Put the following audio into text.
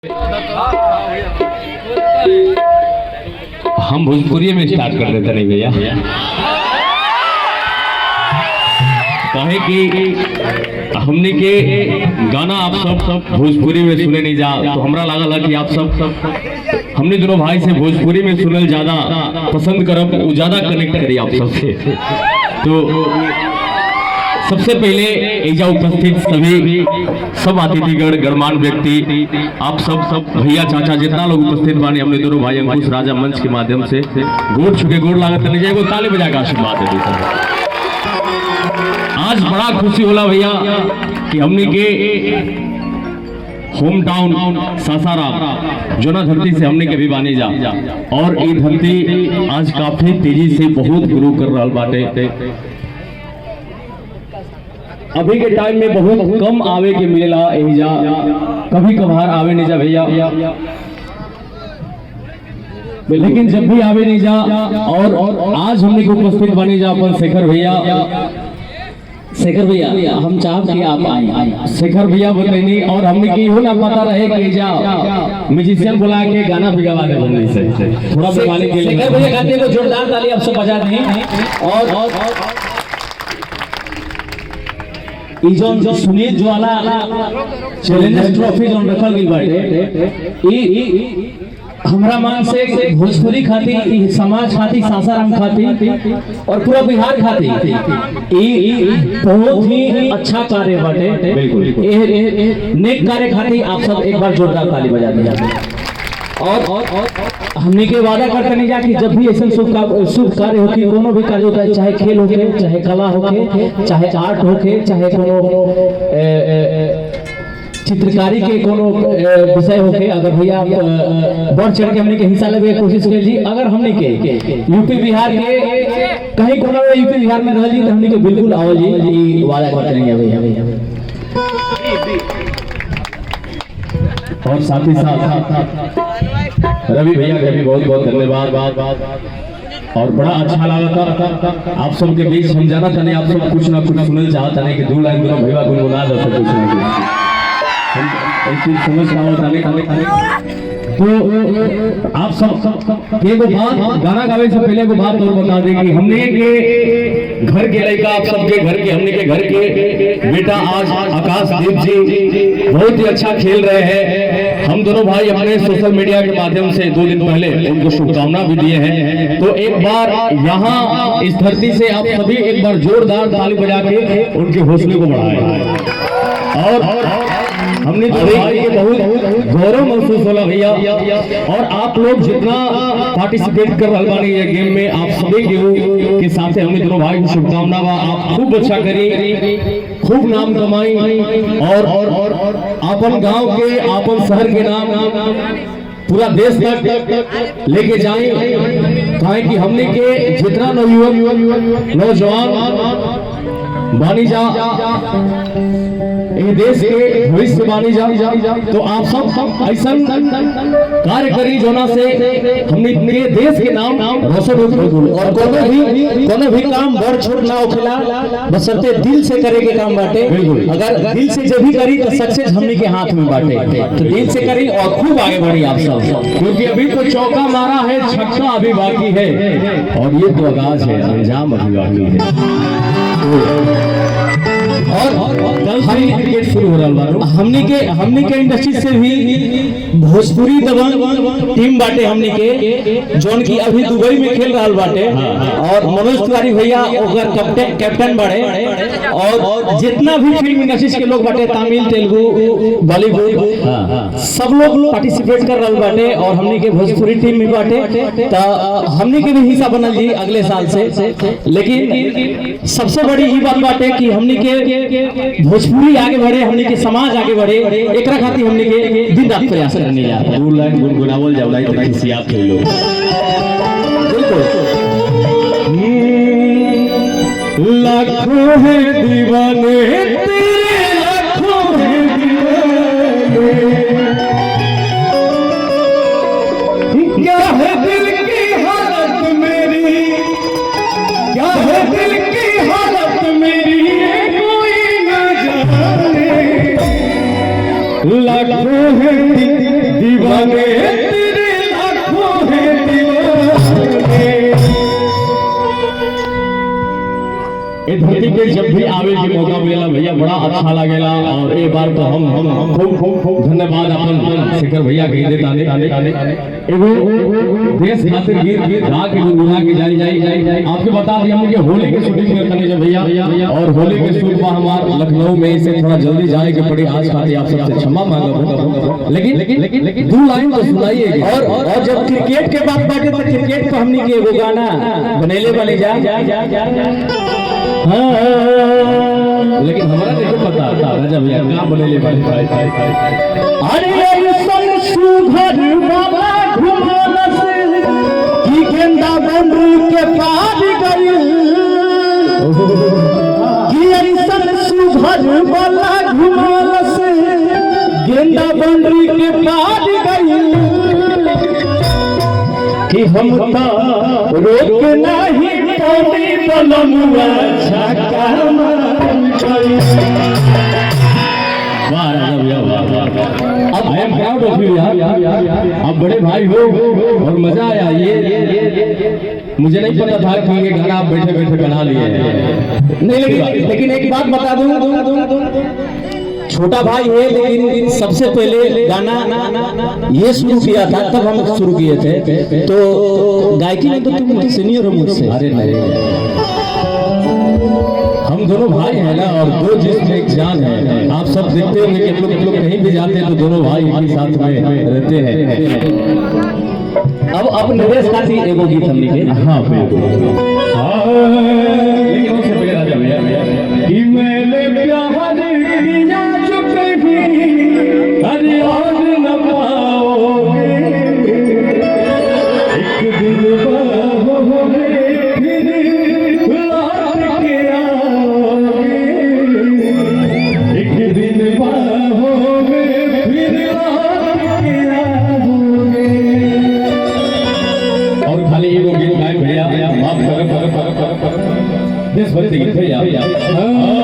हम भोजपुरी में स्टार्ट कर देते नहीं भैया, कहे कि हमने के गाना आप सब भोजपुरी में सुने नहीं जा, तो हमरा लागल है कि आप सब हमने दोनों भाई से भोजपुरी में सुनल ज्यादा पसंद करब, ज्यादा कनेक्ट करी आप सबसे। तो सबसे पहले एजा उपस्थित सभी सब अतिथिगण गणमान्य व्यक्ति, आप सब भैया चाचा जितना लोग उपस्थित बानी, हमने दोनों भाई अंकुश राजा मंच के माध्यम से गोड़ छुके गोड़ लागत नहीं जाएगा, ताली बजा के आशीर्वाद दे देता। आज बड़ा खुशी होला भैया कि हमने के होम टाउन सासाराम जोना धरती से हमने के भी बानी जा, और ये धरती आज काफी तेजी से बहुत ग्रो कर रहा बाटे। अभी के टाइम में बहुत कम आवे के मिलेला एहिजा, कभी कभार आवे नहीं जा भैया, लेकिन जब भी आवे नहीं जा। और आज हमने को उपस्थित बने जा अपन शेखर भैया, हम चाहब कि आप आए। शेखर भैया बताइए, और हमने की हो ना पता रहे कि जा म्यूजिशियन बुला के गाना भी गवा दे हमने से थोड़ा बवाने के लिए। शेखर भैया गाते को जोरदार ताली आप सब बजा दें। और जो सुनील ज्वाला चैलेंजर ट्रॉफी जो रखल गई बाटे, हमरा मान से भोजपुरी खातिर, समाज खातिर, सासाराम खातिर और पूरा बिहार खातिर बहुत ही अच्छा कार्य बाटे। नेक कार्य खातिर आप सब एक बार जोरदार ताली बजा दीजिए। और हमने के वादा करते नहीं जा कि जब भी ऐसा शुभ कार्य होके, कोनो भी कार्य होता है, चाहे खेल होके, चाहे कला होके, चाहे आर्ट होके, चाहे कोनो चित्रकारी के कोनो विषय होके, अगर भैया बढ़ चढ़ के हमने के हिस्सा लेवे कोशिश कर जी। अगर हमने के यूपी बिहार के कहीं कोनो यूपी बिहार में रह जी, तो हमने के बिल्कुल आओ जी, वादा करते नहीं भैया। और साथ ही साथ रवि भैया का भी बहुत बहुत धन्यवाद। और बड़ा अच्छा लगा था आप सबके बीच हम जाना था, नहीं आप सब कुछ ना कुछ सुनल चाहता नहीं कि 2 लाइन दोनों भैया गुनगुना दो कुछ ना कुछ समझ रहा होता। तो आप सब एगो बात गाना गावे से पहले को बात और बता दें कि हमने के घर के लड़का, आप सबके घर के, हमने के घर के बेटा आज आकाशदीप जी बहुत ही अच्छा खेल रहे हैं। हम दोनों भाई अपने सोशल मीडिया के माध्यम से 2 दिन पहले उनको शुभकामना भी दिए हैं। तो एक बार यहाँ इस धरती से आप सभी एक बार जोरदार ताली बजा के उनके हौसले को बढ़ाएं। और हमने तो बहुत गौरव महसूस होला भैया। और आप लोग जितना पार्टिसिपेट कर रहे बानी ये गेम में, आप सभी के साथ हमने दोनों भाई को शुभकामना बा। आप खूब अच्छा करी, खूब नाम कमाई, और अपन गांव के, अपन शहर के नाम पूरा देश तक लेके जाएं। कहे कि हमने के जितना नौजवान बानी जा, देश के भविष्य बानी जा, तो आप सब ऐसा कार्य करी जोना से हमने देश के नाम रोशन हो। और कोनो भी काम बड़ छोट ना होखेला, बशर्ते दिल से करे के काम बाटे। अगर दिल से जब भी करी तो सक्सेस हमने के हाथ में बाटे। तो दिल से करी और खूब आगे बढ़ी आप सब, क्योंकि अभी तो चौका मारा है, छक्का अभी बाकी है, और ये तो आगाज है, अंजाम अभी बाकी है। और कल से क्रिकेट शुरू हो रहा है। हमने के इंडस्ट्री से भी भोजपुरी दबंग टीम बाटे हमने के, जोन की अभी दुबई में खेल रहा बाटे। और मनोज तिवारी भैया ओकर कैप्टन बाड़े। और जितना भी फिल्म इंडस्ट्री के लोग बाटे, तमिल, तेलुगु, बॉलीवुड, सब लोग पार्टिसिपेट कर रहा बाटे। और हमने के भोजपुरी टीम में बाटे, तो हमने के भी हिस्सा बनल जी अगले साल से। लेकिन सबसे बड़ी ये बात बाटे कि हमने के भोजपुरी आगे बढ़े, हमने के समाज आगे बढ़े, एकरा खातिर हमने के दिन रात प्रयास करने जा रहे हैं। 2 लाइन गुनगुनावल जावला तो किसी आप के लोग लाखों है दीवाने तेरे, लाखों है दीवाने, क्या है दिल की हालत मेरी, क्या है दिल की हालत मेरी, लाखों है बड़ा अच्छा लगेला। और एक बार तो हम खूब धन्यवाद अपन शेखर भैया के देताने एगो देश खातिर गीत गा के गुनगुना के जाई। आपके बता दिया हम कि होली के शूटिंग में करने जब भैया, और होली के शूट में हमार लखनऊ में से थोड़ा जल्दी जाए के पड़े। आज खातिर आप सबसे क्षमा मांगा, लेकिन 2 लाइन तो सुनाइए। और जब क्रिकेट के बात बाटे तो क्रिकेट तो हमनी के एगो गाना बनेले वाली जा। लेकिन हमारा नहीं पता राजा भैया क्या बनेले वाली। अरे ऐसन सुघर बाबा घुमालस की गेंदा बाउंड्री के पार गई, कि ऐसन सुघर बाबा घुमालस गेंदा बाउंड्री के पार गई, कि हम तो रोक नहीं पानी बलमुआ छक्का मार गई। अब I am proud of you यार, आप बड़े भाई हो और मजा आया। ये मुझे नहीं पता था कि ये गाना आप बैठे बैठे बना लिए नहीं, लेकिन एक बात बता दूं, छोटा भाई है लेकिन सबसे पहले गाना ये शुरू किया था, तब हम शुरू किए थे। तो गायकी में तो तुम सीनियर हो मुझसे। अरे नहीं, हम दोनों भाई हैं ना, और 2 जिस्म एक जान है। आप सब देखते होंगे कि हम लोग कहीं भी जाते हैं तो दोनों भाई एक ही साथ में रहते हैं। अब नरेश खाती एगो गीत हमने के। हाँ बिल्कुल, लेकिन उससे पहले राजा भैया कि मैंने प्यार किया चुप ही, अरे आज न पाओगे, एक दिन बाहोगे फिर लौट के आओगे, एक दिन बाहोगे फिर लौट के आओगे। और खाली एगो गीत गाए भैया, माफ करो देश भक्ति गीत भैया।